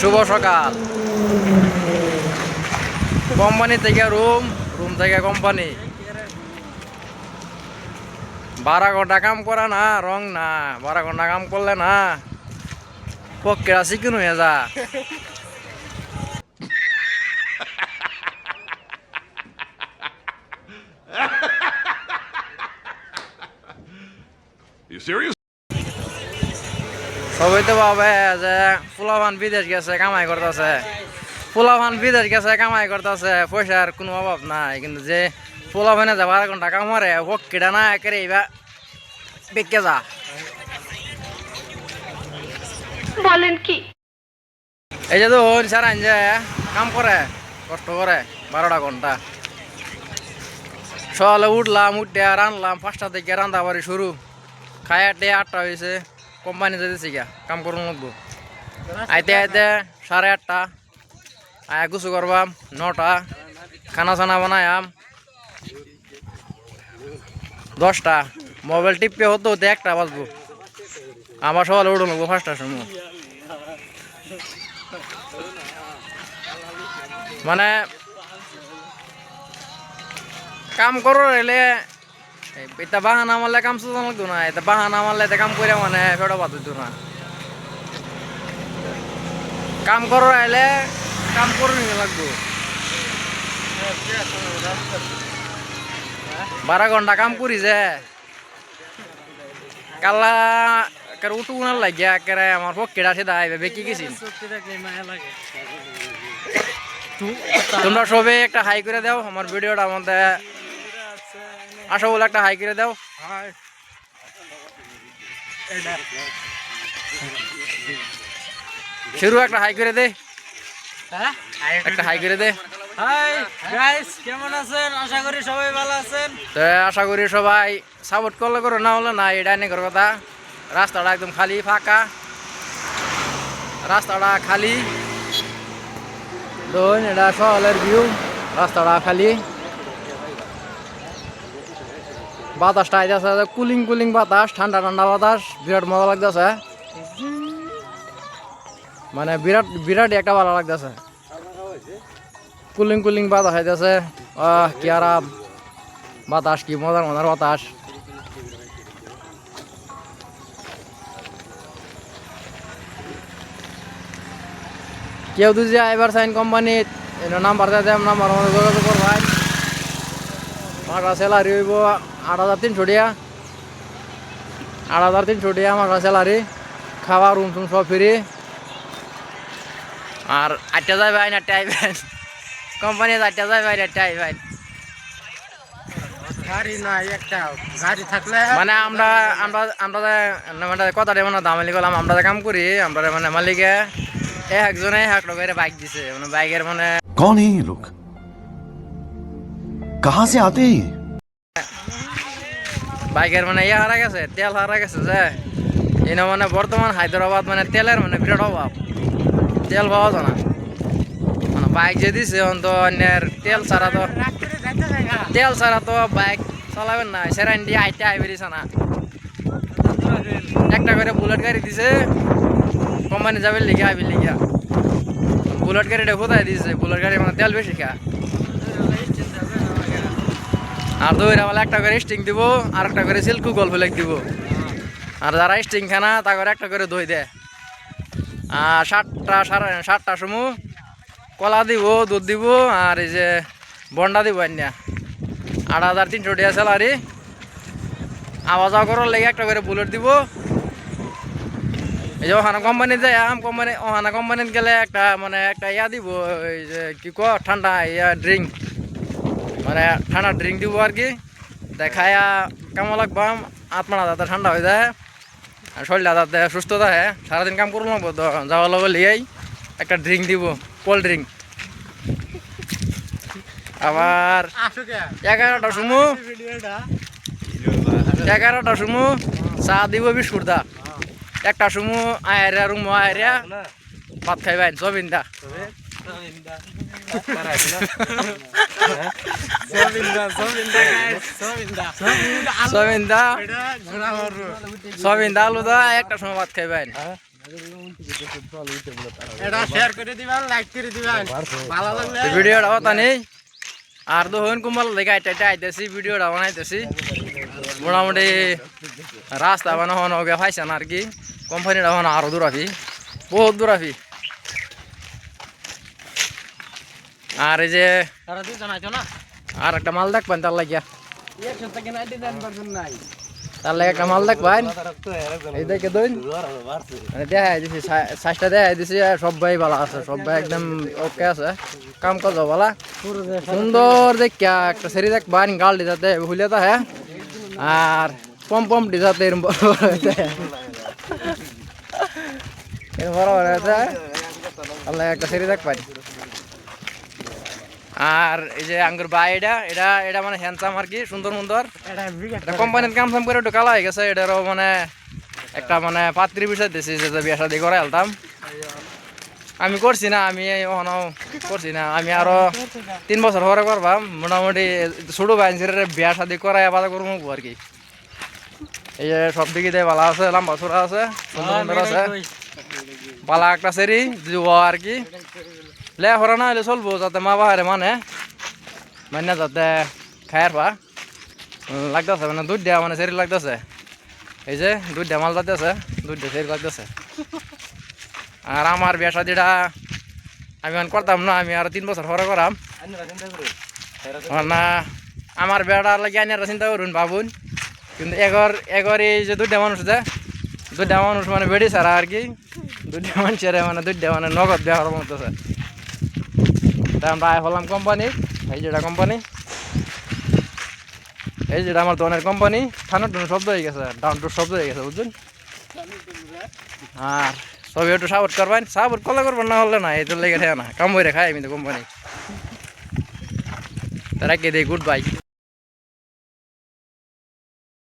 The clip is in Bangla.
শুভ সকাল। কোম্পানি থেকে রুম, রুম থেকে কোম্পানি। 12 ঘন্টা কাম করা না রং না, 12 ঘন্টা কাম করলে না পক্ষে চিকেন হয়ে যা। সবাই তো ভাবে যে পোলাপান বিদেশ গেছে কামাই করতেছে, পোলাপান বিদেশ গেছে কামাই করতেছে, পয়সার কোনো অভাব নাই। কিন্তু যে পোলাপানে যে 12 ঘন্টা কাম করে পক্ষেটা না একেবারে বেঁকে যা। বলেন কি? এই যে ধরুন স্যার যে কাম করে কষ্ট করে 12টা ঘন্টা, সকালে উঠলাম, উঠতে রানলাম, 5টা থেকে রান্না বাড়ি শুরু, খাই 8টা হয়েছে, কোম্পানি যেতেছি গা কাম করুন লাগবো। আইতে আইতে 8:30, আয়া গুছু করবাম 9টা, খানা চানা বানায়াম 10টা, মোবাইল টিপে হতে হতে 1টা বাজবো। আবার সকালে উঠে লাগবো 5টার সময়। মানে কাম করো এলে এটা বাহানা মারলে কাম সুযোগ লাগতো না, এটা বাহানা মারলে এটা কাম করে মানে ফেরো পাত হইতো না। কাম করো এলে কাম করে নিতে লাগতো। 12 ঘন্টা কাম করি যে কালা উঠু না লাগিয়া কেরে আমার পক্ষেটা সেটা আইবে কি গেছি। তোমরা সবে একটা হাই করে দাও আমার ভিডিওটা মধ্যে আসো বলে একটা হাই করে দাও। শুরু একটা হাই করে দে, একটা হাই করে দে। হাই গাইস, কেমন আছেন? আশা করি সবাই ভালো আছেন। তো আশা করি সবাই সাপোর্ট করলে করো, না হলে না, এটা নিয়ে করো কথা। রাস্তাটা একদম খালি ফাঁকা, রাস্তাটা খালি ধরুন এটা সকালের ভিউ, রাস্তাটা খালি, বাতাসটা আইতেছে কুলিং কুলিং বাতাস, ঠান্ডা ঠান্ডা বাতাস, বিরাট মজা লাগতেছে। মানে বিরাট বিরাট একটা ভালো লাগতেছে, কুলিং কুলিং বাতাস আইতেছে। কি আরাম বাতাস, কি মজার মজার বাতাস। কেউ যদি আইবার চাইন কোম্পানিত নাম্বার দিয়ে দেম, নাম্বার আমাদের যোগাযোগ করবাই। মাসা স্যালারি হইব 8,300 টাকা, 8,300 টাকা মাসা স্যালারি, খাওয়া রুম টুম সব ফ্রি। আর 8টা যাই ভাই, 8টা আইবেন কোম্পানি, 8টা যাই ভাই, 8টা আইবেন। গাড়ি নাই একটা, গাড়ি থাকলে মানে আমরা আমরা আমরা মানে কথাটা মানে দামালি করলাম, আমরা কাম করি, আমরা মানে মালিকে একজনে 1 টাকা বাইক দিছে। মানে বাইকের মানে कौन है ये लोग, कहां से आते हैं? বাইকের মানে ইয়ে হারা গেছে, তেল হারা গেছে যে এনে মানে বর্তমান হায়দ্রাবাদ মানে তেলের মানে বিরাট অভাব, তেল পাওয়া যায় না। মানে বাইক যে দিছে তো অন্যের তেল ছাড়া তো বাইক চালাবেন না। সেরাইন দিয়ে আইতে আইবেরিছে না, একটা করে বুলেট গাড়ি দিছে কোম্পানি যাবে লিখে আইবি লিখা। বুলেট গাড়িটা কোথায় দিছে? বুলেট গাড়ি মানে তেল বেশি খা। আর দইরা বলে একটা করে স্টিং দিব, আর একটা করে সিল্কু গল্প লেখ দিব। আর যারা স্টিং খানা তা করে একটা করে দই দেয়। আর 7টা 7:30 সময় কলা দিব, দুধ দিব, আর এই যে বন্ডা দিব। আন্যা 8,300 টাকা স্যালারি, আওয়া যাওয়া করার লেগে একটা করে বুলেট দিব। এই যে ওখানে কোম্পানি যায়, ওখানে কোম্পানিতে গেলে একটা মানে একটা ইয়া দিব, ওই যে কি ঠান্ডা ইয়া ড্রিঙ্ক, মানে ঠান্ডা ড্রিঙ্ক দিব আর কি। দেখায়া কেমন লাগবাম, আত্মাটা যাতে ঠান্ডা হয়ে যায়, আর শরীরটা যাতে সুস্থ থাকে। সারাদিন কাম করবো লাগবো তো, যাওয়ার লগে লিয়াই একটা ড্রিঙ্ক দিব, কোল্ড ড্রিঙ্ক। আবার 11টার সময় 11টার সময় চা দিব বিস্কুট দা। 1টার সময় আয়রা রুম আয়রা ভাত খাইবেন জবিন্দা। সবিন্দা আলু দা 1টার সময় ভাত খাইবেন। এটা শেয়ার করে দিবেন, লাইক করে দিবেন, ভালো লাগলে ভিডিওটা হতা নেই আর দেখুন কুম্বাল লেগে আইতে আইতেছি ভিডিওটা বানাইতেছি মোটামুটি রাস্তা বানানো হবে পাইছেন আর কি কোম্পানিটা বানানো আরো দূর আফি বহুত দূর আফি আর এই যে তারা দুজন আইছো না আর একটা মাল দেখবেন তার লাগিয়া একশো থেকে 99% নাই তার লাগে একটা মাল দেখবেন এই দেখে দইন মানে দেখাই দিছি সাইজটা দেখাই দিছি সবাই ভালো আছে সবাই একদম ওকে আছে কাম কাজ ভালো সুন্দর দেখা একটা সেরি দেখবেন গাল দিতে ভুলে তো হ্যাঁ আর পম পম দিতে এরম বরাবর আছে আল্লাহ একটা সেরি দেখবেন আর এই যে আঙ্গুর ভাই এটা এটা এটা মানে হ্যান্ডসাম আর কি সুন্দর সুন্দর এটা কোম্পানির কাম সাম করে একটু কালা হয়ে গেছে এটারও মানে একটা মানে পাত্রী বিষয় দিয়েছি যে বিয়া শাদি করে আলতাম আমি করছি না আমি এখনো করছি না আমি আরো 3 বছর পরে করবাম মোটামুটি ছোট ভাইয়ের বিয়া শাদি করাই বাধা করবো আর কি এই যে সব দিকে দিয়ে ভালো আছে লম্বা ছোড়া আছে সুন্দর সুন্দর আছে পালা একটা সেরি যুব আর কি লে হরা না হলে চলবো যাতে মা বাহারে মানে যাতে খায়ার পা লাগতেছে মানে দুধ দেওয়া মানে সেরি লাগতেছে এই যে দুধ দেওয়া মাল যাতেছে দুধ দিয়ে সেরি লাগতেছে আর আমার বিয়া শাদিটা আমি করতাম না আমি আর 3 বছর পরে করাম না আমার বিয়াটার লাগে আইনারা চিন্তা করুন ভাবুন কিন্তু এগর এই যে দুধ মানুষ যে দুধ মানুষ মানে বেড়ি ছাড়া আর কি দুধ মানুষের মানে দুধ মানে নগদ দেওয়ার মতো তাই আমরা আয় হলাম কোম্পানি এই যেটা কোম্পানি এই যেটা আমার দোকানের কোম্পানি ঠান্ডা টুন শব্দ হয়ে গেছে ডাউন টুর শব্দ হয়ে গেছে বুঝছেন আর সবই একটু সাপোর্ট করবেন সাপোর্ট কলে করবেন না হলে না এই তো লেগে থাকে না কাম করে খাই আমি তো কোম্পানি তারা কে দেয় গুড বাই